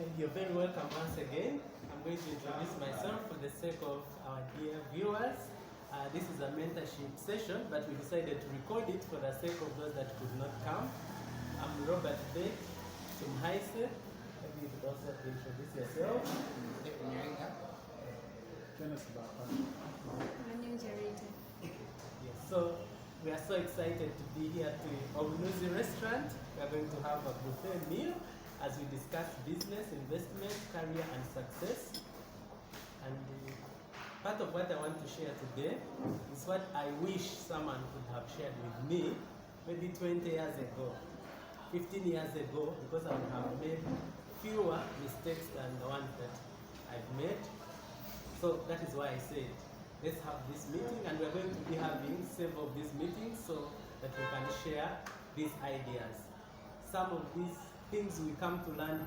Okay, you're very welcome once again. I'm going to introduce myself for the sake of our dear viewers. This is a mentorship session, but we decided to record it for the sake of those that could not come. I'm Robert Beck from Heise. Maybe you could also introduce yourself. Tell us about her. My name is Arita. Yes, so we are so excited to be here at the Ognuzi restaurant. We are going to have a buffet meal as we discuss business, investment, career, and success. And part of what I want to share today is what I wish someone could have shared with me maybe 20 years ago, 15 years ago, because I would have made fewer mistakes than the ones that I've made. So that is why I said, let's have this meeting, and we're going to be having several of these meetings so that we can share these ideas. Some of these things we come to learn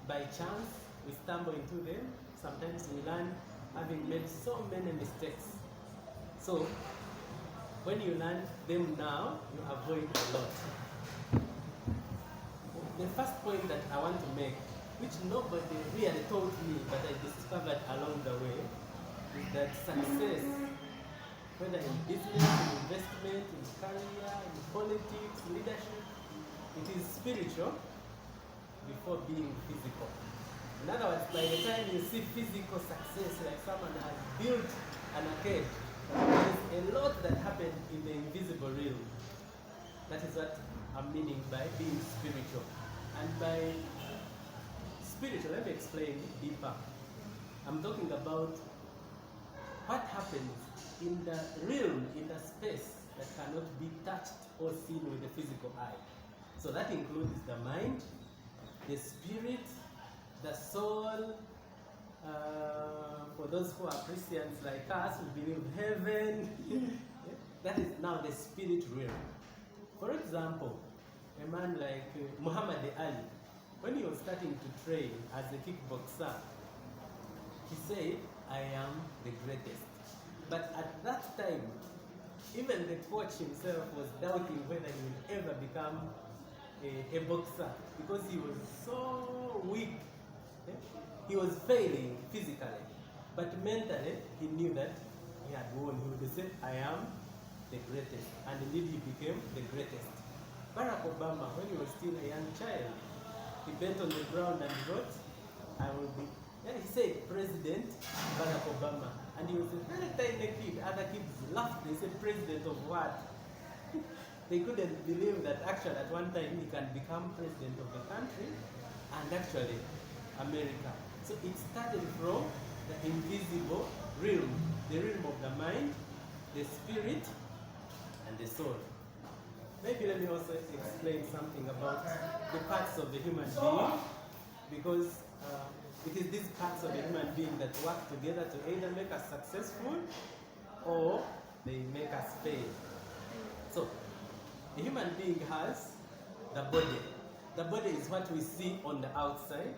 by chance, we stumble into them. Sometimes we learn having made so many mistakes. So when you learn them now, you avoid a lot. The first point that I want to make, which nobody really told me, but I discovered along the way, is that success, whether in business, in investment, in career, in politics, leadership, it is spiritual before being physical. In other words, by the time you see physical success, like someone has built an arcade, there is a lot that happened in the invisible realm. That is what I'm meaning by being spiritual. And by spiritual, let me explain deeper. I'm talking about what happens in the realm, in the space that cannot be touched or seen with the physical eye. So that includes the mind, the spirit, the soul. For those who are Christians like us, who believe heaven, that is now the spirit realm. For example, a man like Muhammad Ali, when he was starting to train as a kickboxer, he said, I am the greatest. But at that time, even the coach himself was doubting whether he would ever become a boxer because he was so weak. He was failing physically, but mentally he knew that he had won. He would say, I am the greatest. And indeed he became the greatest. Barack Obama, when he was still a young child, he bent on the ground and wrote, I will be. Then he said, President Barack Obama. And he was a very tiny kid. Other kids laughed. They said, President of what? They couldn't believe that actually at one time he can become president of the country and actually America. So it started from the invisible realm, the realm of the mind, the spirit, and the soul. Maybe let me also explain something about the parts of the human being, because it is these parts of the human being that work together to either make us successful or they make us fail. So the human being has the body. The body is what we see on the outside,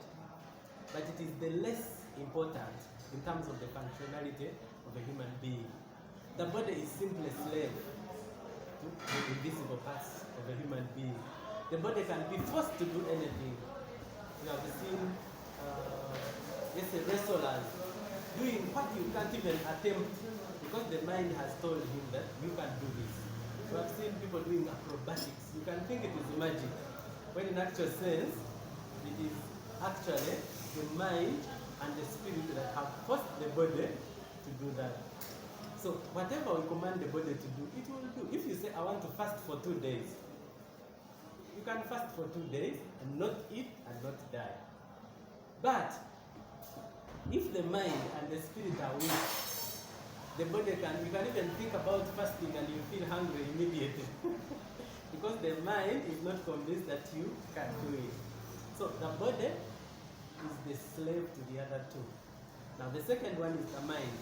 but it is the less important in terms of the functionality of a human being. The body is simply a slave to the invisible parts of a human being. The body can be forced to do anything. You have seen, let's say, wrestlers doing what you can't even attempt because the mind has told him that you can do this. You have seen people doing acrobatics. You can think it is magic, when in actual sense, it is actually the mind and the spirit that have forced the body to do that. So whatever we command the body to do, it will do. If you say, I want to fast for 2 days, you can fast for 2 days and not eat and not die. But if the mind and the spirit are weak, the body you can even think about fasting and you feel hungry immediately. Because the mind is not convinced that you can do it. So the body is the slave to the other two. Now the second one is the mind.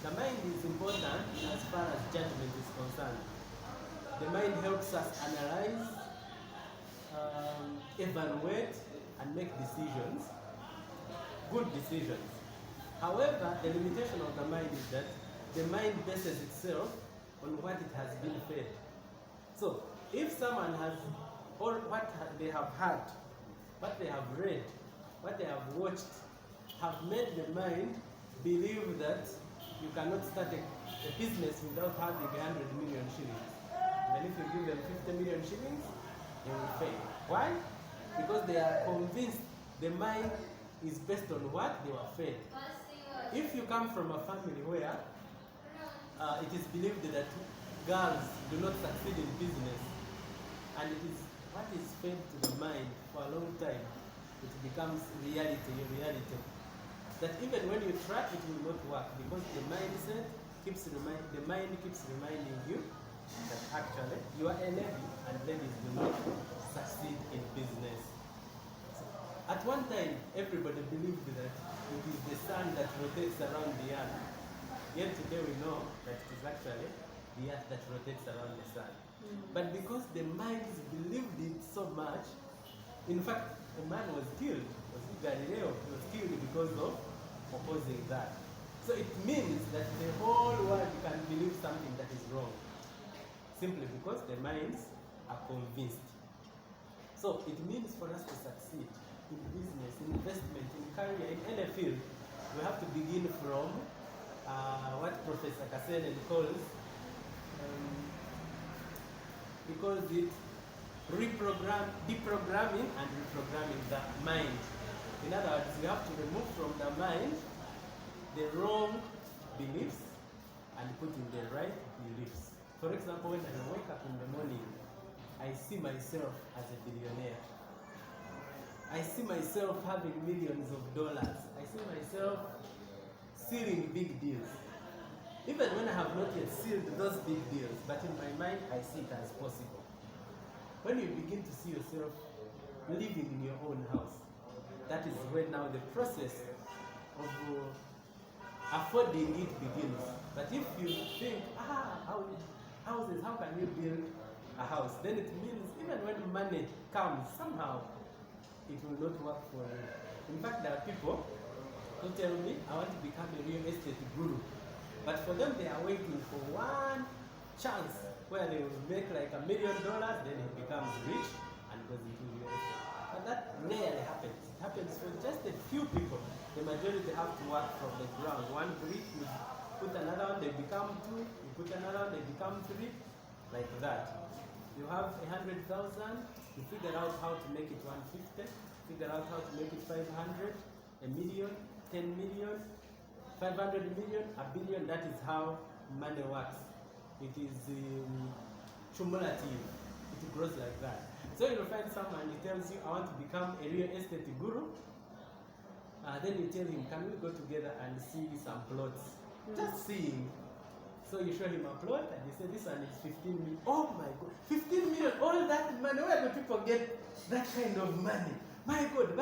The mind is important as far as judgment is concerned. The mind helps us analyze, evaluate, and make decisions, good decisions. However, the limitation of the mind is that the mind bases itself on what it has been fed. So, if someone has, or what they have heard, what they have read, what they have watched have made the mind believe that you cannot start a business without having 100 million shillings. And if you give them 50 million shillings, they will fail. Why? Because they are convinced the mind is based on what they were fed. If you come from a family where it is believed that girls do not succeed in business, and it is what is fed to the mind for a long time, it becomes reality. That even when you try, it will not work because the mind keeps reminding you that actually you are a lady and ladies do not succeed in business. So, at one time, everybody believed that it is the sun that rotates around the earth. Yet today we know that it is actually the earth that rotates around the sun. But because the minds believed it so much, in fact, a man was killed. Was it Galileo? He was killed because of opposing that. So it means that the whole world can believe something that is wrong, simply because the minds are convinced. So it means for us to succeed in business, in investment, in career, in any field, we have to begin from what Professor Kasenen calls it deprogramming and reprogramming the mind. In other words, we have to remove from the mind the wrong beliefs and put in the right beliefs. For example, when I wake up in the morning, I see myself as a billionaire. I see myself having millions of dollars. I see myself sealing big deals. Even when I have not yet sealed those big deals, but in my mind, I see it as possible. When you begin to see yourself living in your own house, that is when now the process of affording it begins. But if you think, houses, how can you build a house? Then it means even when money comes, somehow it will not work for you. In fact, there are people who tell me, I want to become a real estate guru. But for them, they are waiting for one chance where they will make like $1 million, then he becomes rich and goes into real estate. But that rarely happens. It happens for just a few people. The majority have to work from the ground. One brick, you put another one, they become 2. You put another one, they become 3. Like that. You have 100,000, you figure out how to make it 150, figure out how to make it 500, a million, 10 million, 500 million, a billion. That is how money works. It is cumulative. It grows like that. So you'll find someone, he tells you, I want to become a real estate guru. Then you tell him, can we go together and see some plots? Just seeing. So you show him a plot and you say, this one is 15 million. Oh my God, 15 million, all that money. Where do people get that kind of money? My God,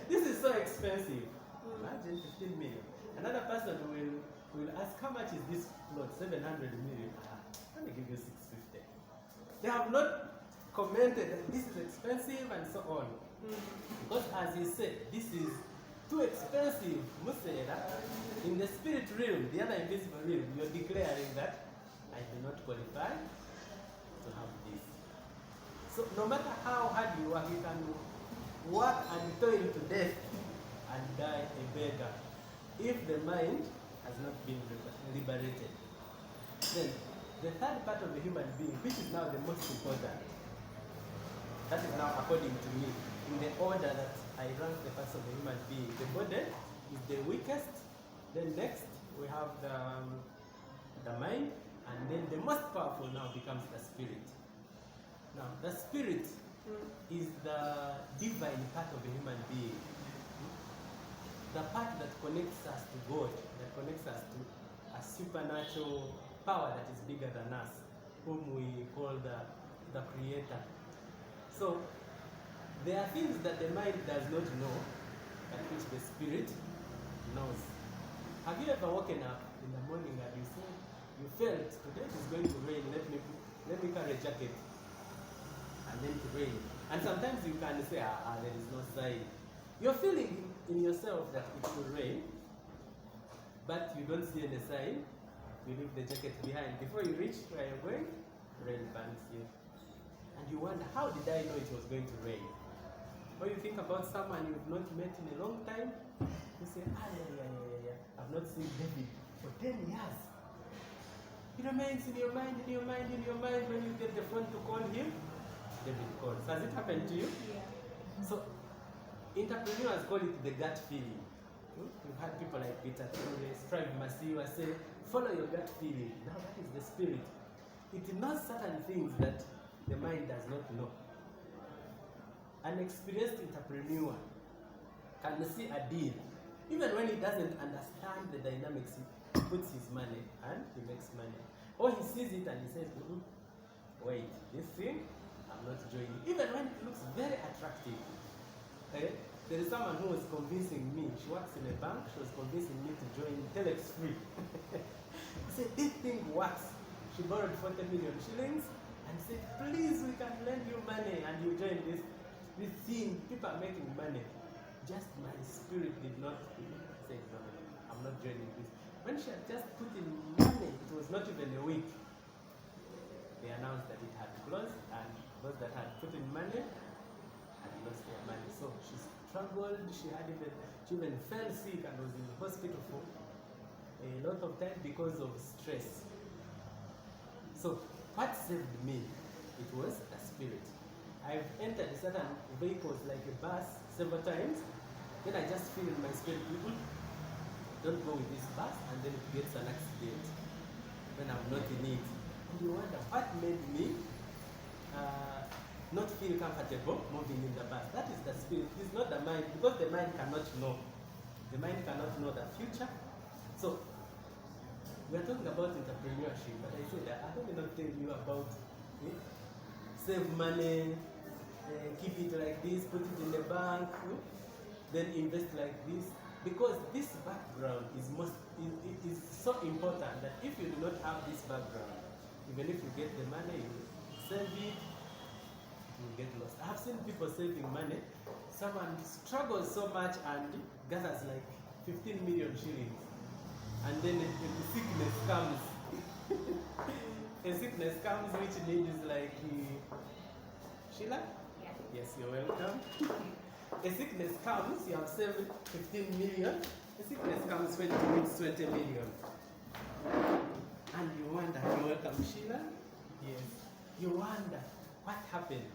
this is so expensive. Imagine 15 million. Another person will ask, how much is this plot? 700 million. Let me give you 650. They have not commented that this is expensive and so on. Because as he said, this is too expensive. In the spirit realm, the other invisible realm, you're declaring that I do not qualify to have this. So no matter how hard you work, you can work and toil to death and die a beggar if the mind has not been liberated. Then the third part of the human being, which is now the most important, that is now according to me, in the order that I rank the parts of the human being. The body is the weakest, then next we have the mind, and then the most powerful now becomes the spirit. Now the spirit is the divine part of the human being. The part that connects us to God, that connects us to a supernatural power that is bigger than us, whom we call the Creator. So there are things that the mind does not know, but which the spirit knows. Have you ever woken up in the morning and you said, you felt today it is going to rain, let me carry a jacket, and then to rain. And sometimes you can say, there is no sign. You're feeling in yourself that it will rain, but you don't see any sign. You leave the jacket behind. Before you reach where you're going, rain bangs you. And you wonder, how did I know it was going to rain? Or you think about someone you've not met in a long time, you say, yeah. I've not seen David for 10 years. It remains in your mind, when you get the phone to call him, David calls. Has it happened to you? Yeah. So, entrepreneurs call it the gut feeling. You've had people like Peter Ture, Strive Masiwa say, follow your gut feeling. Now that is the spirit. It knows certain things that the mind does not know. An experienced entrepreneur can see a deal. Even when he doesn't understand the dynamics, he puts his money and he makes money. Or he sees it and he says, wait, this thing, I'm not joining. Even when it looks very attractive. There is someone who was convincing me, she works in a bank, she was convincing me to join Telex Free. He said, this thing works. She borrowed 40 million shillings and said, please, we can lend you money and you join this thing. People are making money. Just my spirit did not say, no, I'm not joining this. When she had just put in money, it was not even a week. They announced that it had closed, and those that had put in money had lost their money. So she struggled, she even fell sick and was in the hospital for a lot of time because of stress. So what saved me? It was the spirit. I've entered certain vehicles like a bus several times. Then I just feel in my spirit, people don't go with this bus, and then it gets an accident when I'm not in it. And you wonder what made me not feel comfortable moving in the bus. That is the spirit. It is not the mind, because the mind cannot know. The mind cannot know the future. So we are talking about entrepreneurship, but I said I don't even tell you about save money, keep it like this, put it in the bank, then invest like this. Because this background is so important that if you do not have this background, even if you get the money, you save it, you will get lost. I have seen people saving money. Someone struggles so much and gathers like 15 million shillings. And then a sickness comes. A sickness comes which needs like Sheila? Yeah. Yes, you're welcome. A sickness comes, you have saved 15 million. A sickness comes when it needs 20 million. And you wonder, you're welcome, Sheila? Yes. You wonder what happened.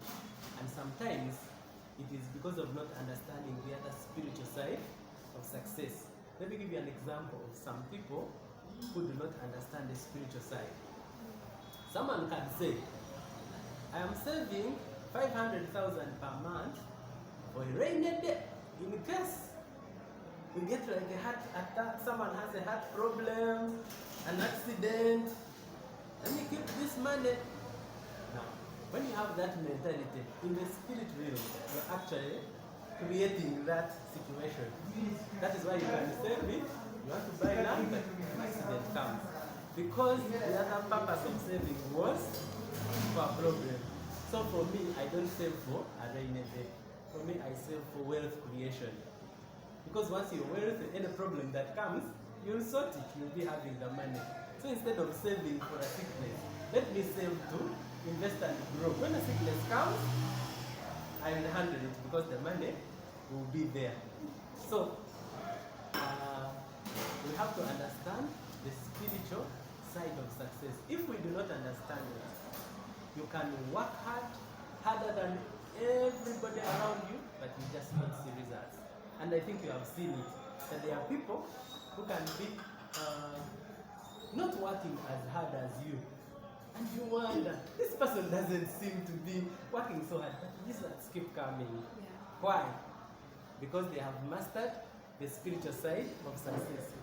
And sometimes it is because of not understanding the other spiritual side of success. Let me give you an example of some people who do not understand the spiritual side. Someone can say, I am saving 500,000 per month for a rainy day. In case we get like a heart attack, someone has a heart problem, an accident, let me keep this money. Now, when you have that mentality, in the spirit realm, you're actually creating that situation. That is why you can save it. You want to buy land, but an accident comes. Because the other purpose of saving was for a problem. So for me, I don't save for a rainy day. For me, I save for wealth creation. Because once you're wealthy, any problem that comes, you'll sort it, you'll be having the money. So instead of saving for a sickness, let me save to invest and grow. When a sickness comes, I will handle it because the money will be there. So, we have to understand the spiritual side of success. If we do not understand it, you can work hard, harder than everybody around you, but you just not see results. And I think you have seen it, that there are people who can be not working as hard as you. And you wonder, this person doesn't seem to be working so hard, but results keep coming. Yeah. Why? Because they have mastered the spiritual side of success.